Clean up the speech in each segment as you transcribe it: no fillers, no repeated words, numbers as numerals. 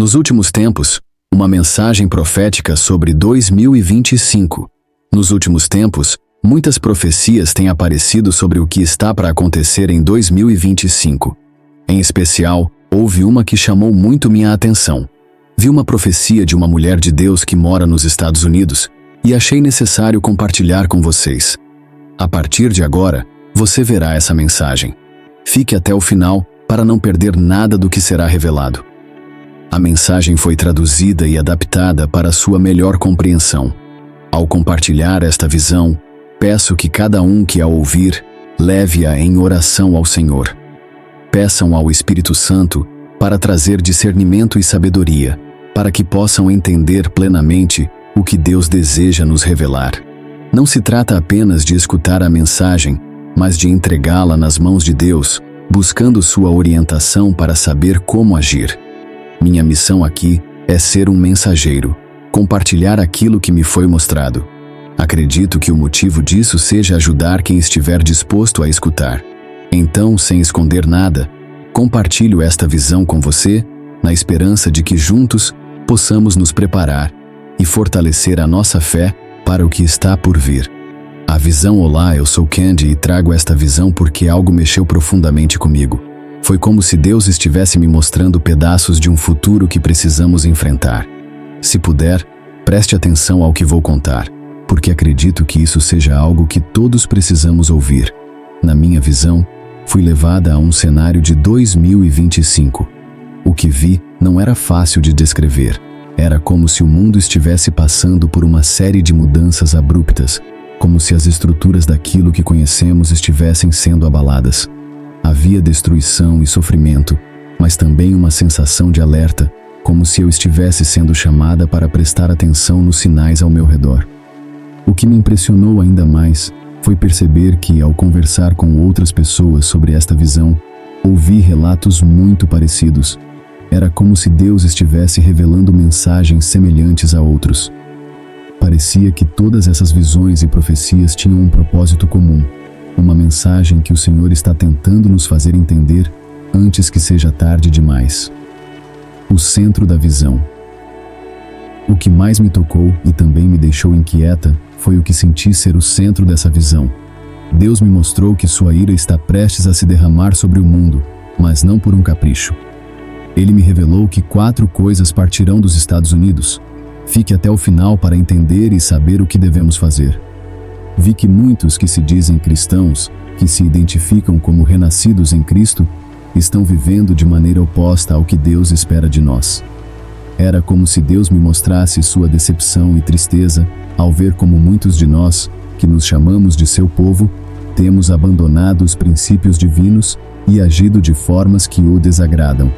Nos últimos tempos, uma mensagem profética sobre 2025. Nos últimos tempos, muitas profecias têm aparecido sobre o que está para acontecer em 2025. Em especial, houve uma que chamou muito minha atenção. Vi uma profecia de uma mulher de Deus que mora nos Estados Unidos e achei necessário compartilhar com vocês. A partir de agora, você verá essa mensagem. Fique até o final para não perder nada do que será revelado. A mensagem foi traduzida e adaptada para sua melhor compreensão. Ao compartilhar esta visão, peço que cada um que a ouvir, leve-a em oração ao Senhor. Peçam ao Espírito Santo para trazer discernimento e sabedoria, para que possam entender plenamente o que Deus deseja nos revelar. Não se trata apenas de escutar a mensagem, mas de entregá-la nas mãos de Deus, buscando sua orientação para saber como agir. Minha missão aqui é ser um mensageiro, compartilhar aquilo que me foi mostrado. Acredito que o motivo disso seja ajudar quem estiver disposto a escutar. Então, sem esconder nada, compartilho esta visão com você, na esperança de que juntos possamos nos preparar e fortalecer a nossa fé para o que está por vir. A visão Olá, eu sou Candy e trago esta visão porque algo mexeu profundamente comigo. Foi como se Deus estivesse me mostrando pedaços de um futuro que precisamos enfrentar. Se puder, preste atenção ao que vou contar, porque acredito que isso seja algo que todos precisamos ouvir. Na minha visão, fui levada a um cenário de 2025. O que vi não era fácil de descrever. Era como se o mundo estivesse passando por uma série de mudanças abruptas, como se as estruturas daquilo que conhecemos estivessem sendo abaladas. Havia destruição e sofrimento, mas também uma sensação de alerta, como se eu estivesse sendo chamada para prestar atenção nos sinais ao meu redor. O que me impressionou ainda mais foi perceber que, ao conversar com outras pessoas sobre esta visão, ouvi relatos muito parecidos. Era como se Deus estivesse revelando mensagens semelhantes a outros. Parecia que todas essas visões e profecias tinham um propósito comum, uma mensagem que o Senhor está tentando nos fazer entender antes que seja tarde demais. O centro da visão. O que mais me tocou e também me deixou inquieta foi o que senti ser o centro dessa visão. Deus me mostrou que sua ira está prestes a se derramar sobre o mundo, mas não por um capricho. Ele me revelou que 4 coisas partirão dos Estados Unidos. Fique até o final para entender e saber o que devemos fazer. Vi que muitos que se dizem cristãos, que se identificam como renascidos em Cristo, estão vivendo de maneira oposta ao que Deus espera de nós. Era como se Deus me mostrasse sua decepção e tristeza ao ver como muitos de nós, que nos chamamos de seu povo, temos abandonado os princípios divinos e agido de formas que o desagradam.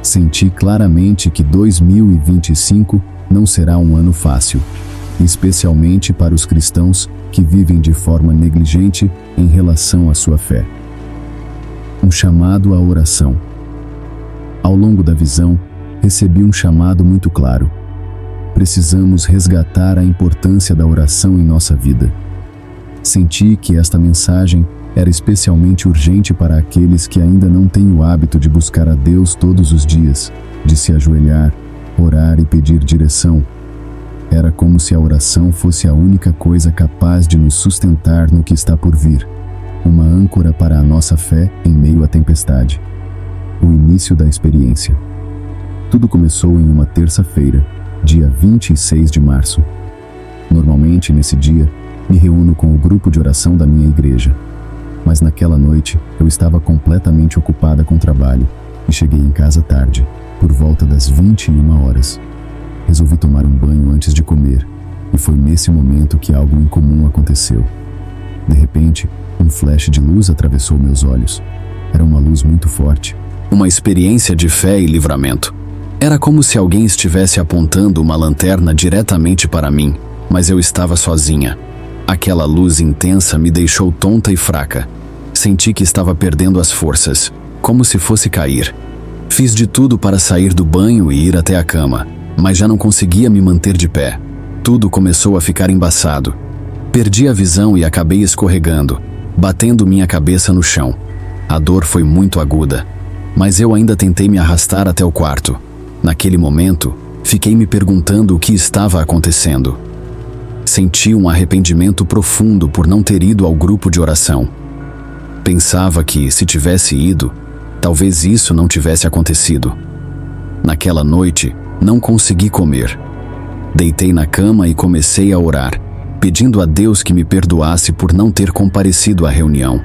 Senti claramente que 2025 não será um ano fácil, especialmente para os cristãos que vivem de forma negligente em relação à sua fé. Um chamado à oração. Ao longo da visão, recebi um chamado muito claro. Precisamos resgatar a importância da oração em nossa vida. Senti que esta mensagem era especialmente urgente para aqueles que ainda não têm o hábito de buscar a Deus todos os dias, de se ajoelhar, orar e pedir direção. Era como se a oração fosse a única coisa capaz de nos sustentar no que está por vir, uma âncora para a nossa fé em meio à tempestade. O início da experiência. Tudo começou em uma terça-feira, dia 26 de março. Normalmente, nesse dia, me reúno com o grupo de oração da minha igreja. Mas naquela noite, eu estava completamente ocupada com trabalho e cheguei em casa tarde, por volta das 21 horas. Resolvi tomar um banho antes de comer, e foi nesse momento que algo incomum aconteceu. De repente, um flash de luz atravessou meus olhos. Era uma luz muito forte. Uma experiência de fé e livramento. Era como se alguém estivesse apontando uma lanterna diretamente para mim, mas eu estava sozinha. Aquela luz intensa me deixou tonta e fraca. Senti que estava perdendo as forças, como se fosse cair. Fiz de tudo para sair do banho e ir até a cama, mas já não conseguia me manter de pé. Tudo começou a ficar embaçado. Perdi a visão e acabei escorregando, batendo minha cabeça no chão. A dor foi muito aguda, mas eu ainda tentei me arrastar até o quarto. Naquele momento, fiquei me perguntando o que estava acontecendo. Senti um arrependimento profundo por não ter ido ao grupo de oração. Pensava que, se tivesse ido, talvez isso não tivesse acontecido. Naquela noite, não consegui comer. Deitei na cama e comecei a orar, pedindo a Deus que me perdoasse por não ter comparecido à reunião.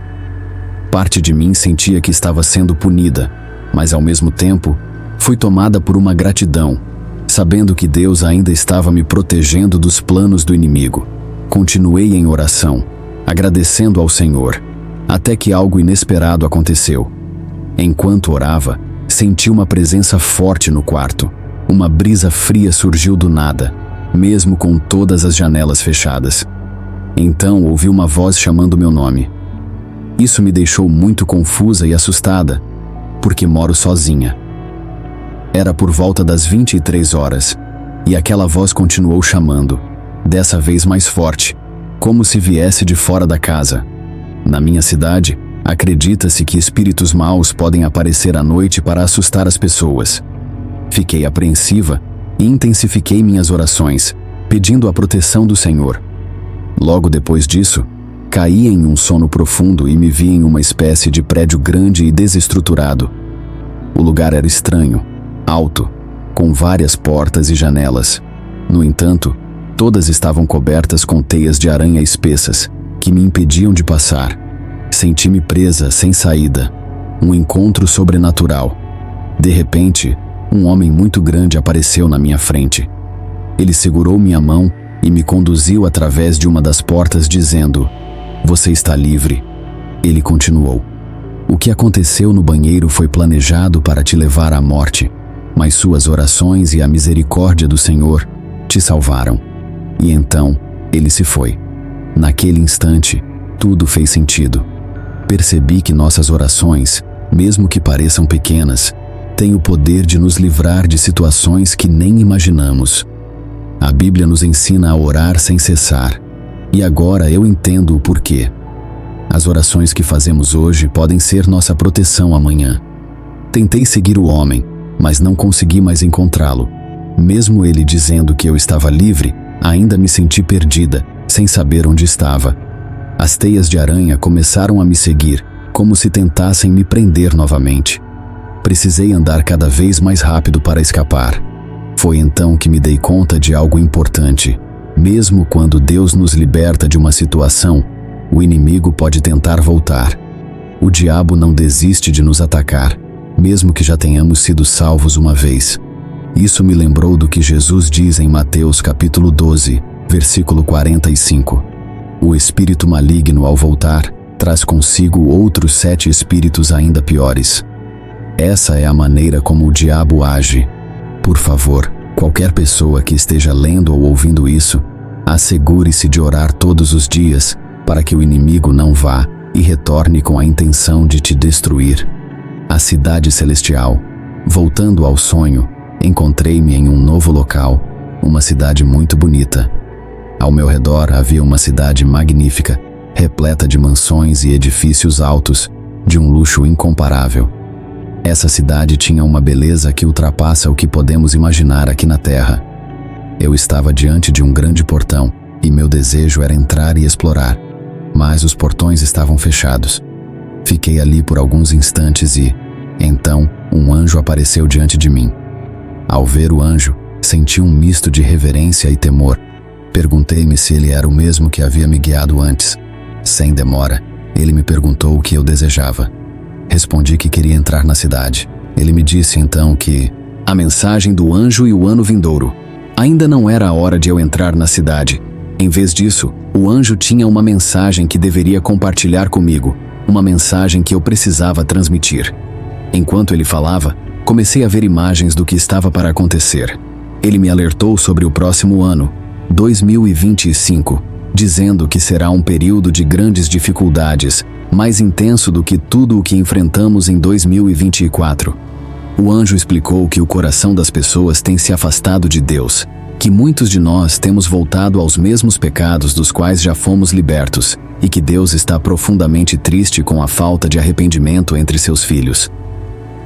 Parte de mim sentia que estava sendo punida, mas ao mesmo tempo, fui tomada por uma gratidão, sabendo que Deus ainda estava me protegendo dos planos do inimigo. Continuei em oração, agradecendo ao Senhor, até que algo inesperado aconteceu. Enquanto orava, senti uma presença forte no quarto. Uma brisa fria surgiu do nada, mesmo com todas as janelas fechadas. Então ouvi uma voz chamando meu nome. Isso me deixou muito confusa e assustada, porque moro sozinha. Era por volta das 23 horas, e aquela voz continuou chamando, dessa vez mais forte, como se viesse de fora da casa. Na minha cidade, acredita-se que espíritos maus podem aparecer à noite para assustar as pessoas. Fiquei apreensiva e intensifiquei minhas orações, pedindo a proteção do Senhor. Logo depois disso, caí em um sono profundo e me vi em uma espécie de prédio grande e desestruturado. O lugar era estranho, alto, com várias portas e janelas. No entanto, todas estavam cobertas com teias de aranha espessas, que me impediam de passar. Senti-me presa, sem saída. Um encontro sobrenatural. De repente, um homem muito grande apareceu na minha frente. Ele segurou minha mão e me conduziu através de uma das portas, dizendo: "Você está livre." Ele continuou: "O que aconteceu no banheiro foi planejado para te levar à morte, mas suas orações e a misericórdia do Senhor te salvaram." E então, ele se foi. Naquele instante, tudo fez sentido. Percebi que nossas orações, mesmo que pareçam pequenas, têm o poder de nos livrar de situações que nem imaginamos. A Bíblia nos ensina a orar sem cessar, e agora eu entendo o porquê. As orações que fazemos hoje podem ser nossa proteção amanhã. Tentei seguir o homem, mas não consegui mais encontrá-lo. Mesmo ele dizendo que eu estava livre, ainda me senti perdida, sem saber onde estava. As teias de aranha começaram a me seguir, como se tentassem me prender novamente. Precisei andar cada vez mais rápido para escapar. Foi então que me dei conta de algo importante. Mesmo quando Deus nos liberta de uma situação, o inimigo pode tentar voltar. O diabo não desiste de nos atacar, mesmo que já tenhamos sido salvos uma vez. Isso me lembrou do que Jesus diz em Mateus capítulo 12, versículo 45. O espírito maligno, ao voltar, traz consigo outros 7 espíritos ainda piores. Essa é a maneira como o diabo age. Por favor, qualquer pessoa que esteja lendo ou ouvindo isso, assegure-se de orar todos os dias, para que o inimigo não vá e retorne com a intenção de te destruir. A cidade celestial. Voltando ao sonho, encontrei-me em um novo local, uma cidade muito bonita. Ao meu redor havia uma cidade magnífica, repleta de mansões e edifícios altos, de um luxo incomparável. Essa cidade tinha uma beleza que ultrapassa o que podemos imaginar aqui na Terra. Eu estava diante de um grande portão, e meu desejo era entrar e explorar, mas os portões estavam fechados. Fiquei ali por alguns instantes e, então, um anjo apareceu diante de mim. Ao ver o anjo, senti um misto de reverência e temor. Perguntei-me se ele era o mesmo que havia me guiado antes. Sem demora, ele me perguntou o que eu desejava. Respondi que queria entrar na cidade. Ele me disse então que a mensagem do anjo e o ano vindouro. Ainda não era a hora de eu entrar na cidade. Em vez disso, o anjo tinha uma mensagem que deveria compartilhar comigo, uma mensagem que eu precisava transmitir. Enquanto ele falava, comecei a ver imagens do que estava para acontecer. Ele me alertou sobre o próximo ano, 2025, dizendo que será um período de grandes dificuldades, mais intenso do que tudo o que enfrentamos em 2024. O anjo explicou que o coração das pessoas tem se afastado de Deus, que muitos de nós temos voltado aos mesmos pecados dos quais já fomos libertos, e que Deus está profundamente triste com a falta de arrependimento entre seus filhos.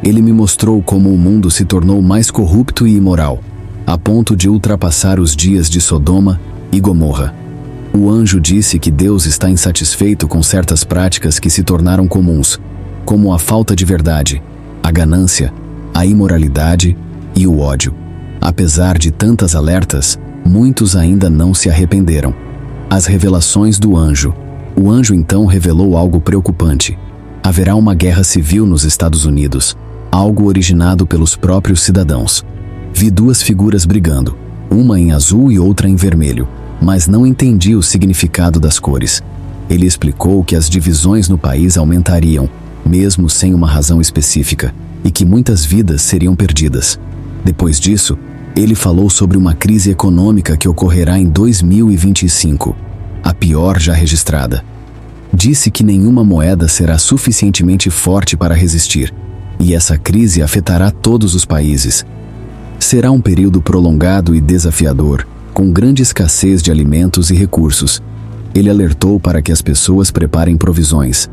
Ele me mostrou como o mundo se tornou mais corrupto e imoral, a ponto de ultrapassar os dias de Sodoma e Gomorra. O anjo disse que Deus está insatisfeito com certas práticas que se tornaram comuns, como a falta de verdade, a ganância, a imoralidade e o ódio. Apesar de tantas alertas, muitos ainda não se arrependeram. As revelações do anjo. O anjo então revelou algo preocupante. Haverá uma guerra civil nos Estados Unidos, algo originado pelos próprios cidadãos. Vi duas figuras brigando, uma em azul e outra em vermelho, mas não entendi o significado das cores. Ele explicou que as divisões no país aumentariam, mesmo sem uma razão específica, e que muitas vidas seriam perdidas. Depois disso, ele falou sobre uma crise econômica que ocorrerá em 2025, a pior já registrada. Disse que nenhuma moeda será suficientemente forte para resistir, e essa crise afetará todos os países. Será um período prolongado e desafiador, com grande escassez de alimentos e recursos. Ele alertou para que as pessoas preparem provisões.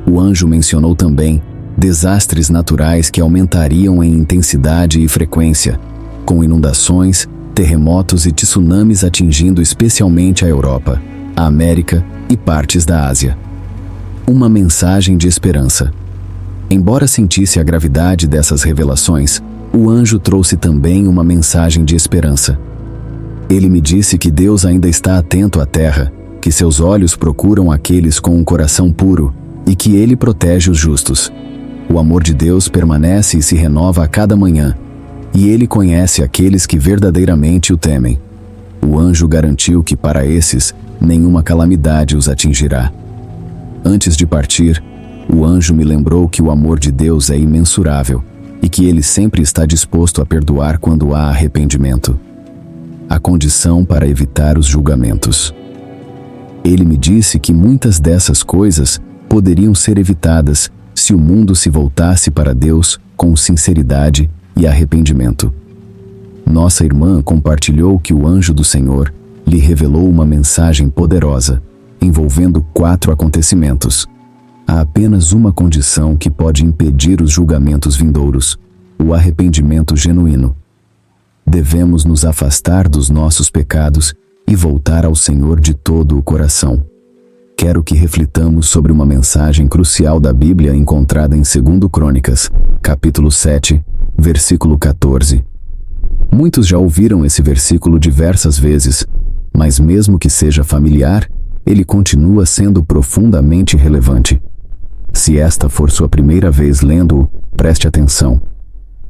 O anjo mencionou também desastres naturais que aumentariam em intensidade e frequência, com inundações, terremotos e tsunamis atingindo especialmente a Europa, a América e partes da Ásia. Uma mensagem de esperança. Embora sentisse a gravidade dessas revelações, o anjo trouxe também uma mensagem de esperança. Ele me disse que Deus ainda está atento à terra, que seus olhos procuram aqueles com um coração puro e que Ele protege os justos. O amor de Deus permanece e se renova a cada manhã, e Ele conhece aqueles que verdadeiramente o temem. O anjo garantiu que para esses, nenhuma calamidade os atingirá. Antes de partir, o anjo me lembrou que o amor de Deus é imensurável e que Ele sempre está disposto a perdoar quando há arrependimento. A condição para evitar os julgamentos. Ele me disse que muitas dessas coisas poderiam ser evitadas se o mundo se voltasse para Deus com sinceridade e arrependimento. Nossa irmã compartilhou que o anjo do Senhor lhe revelou uma mensagem poderosa, envolvendo 4 acontecimentos. Há apenas uma condição que pode impedir os julgamentos vindouros: o arrependimento genuíno. Devemos nos afastar dos nossos pecados e voltar ao Senhor de todo o coração. Quero que reflitamos sobre uma mensagem crucial da Bíblia encontrada em 2 Crônicas, capítulo 7, versículo 14. Muitos já ouviram esse versículo diversas vezes, mas mesmo que seja familiar, ele continua sendo profundamente relevante. Se esta for sua primeira vez lendo-o, preste atenção.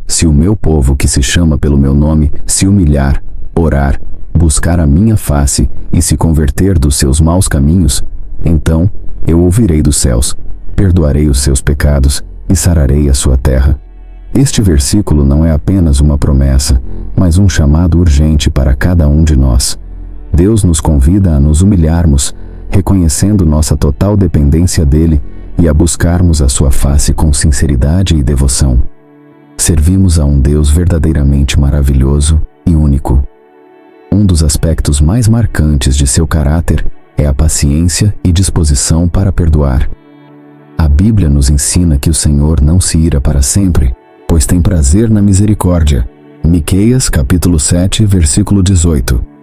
Se o meu povo que se chama pelo meu nome se humilhar, orar, buscar a minha face e se converter dos seus maus caminhos, então eu ouvirei dos céus, perdoarei os seus pecados e sararei a sua terra. Este versículo não é apenas uma promessa, mas um chamado urgente para cada um de nós. Deus nos convida a nos humilharmos, reconhecendo nossa total dependência dele e a buscarmos a sua face com sinceridade e devoção. Servimos a um Deus verdadeiramente maravilhoso e único. Um dos aspectos mais marcantes de seu caráter é a paciência e disposição para perdoar. A Bíblia nos ensina que o Senhor não se ira para sempre, pois tem prazer na misericórdia. Miqueias, capítulo 7, versículo 18.